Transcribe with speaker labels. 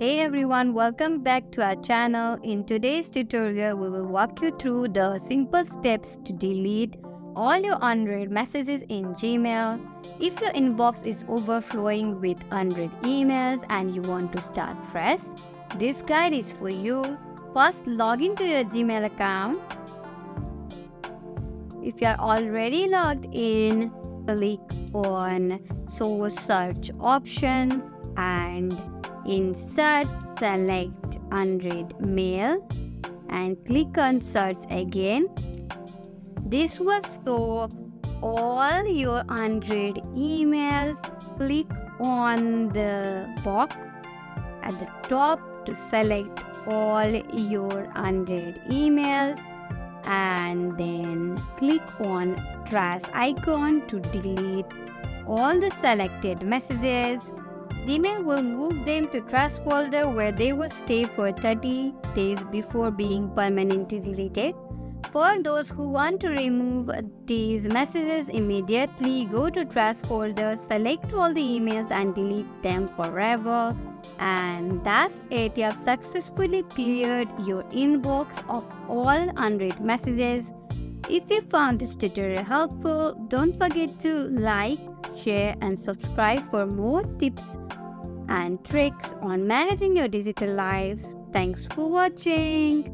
Speaker 1: Hey everyone, welcome back to our channel. In today's tutorial, we will walk you through the simple steps to delete all your unread messages in Gmail. If your inbox is overflowing with unread emails and you want to start fresh, this guide is for you. First, log into your Gmail account. If you are already logged in, click on Source Search options and in Search, select Unread Mail and click on Search again. This will show all your unread emails. Click on the box at the top to select all your unread emails and then click on trash icon to delete all the selected messages. Gmail will move them to trash folder where they will stay for 30 days before being permanently deleted. For those who want to remove these messages immediately, go to trash folder, select all the emails and delete them forever. And that's it. You have successfully cleared your inbox of all unread messages. If you found this tutorial helpful, don't forget to like, share and subscribe for more tips and tricks on managing your digital lives. Thanks for watching.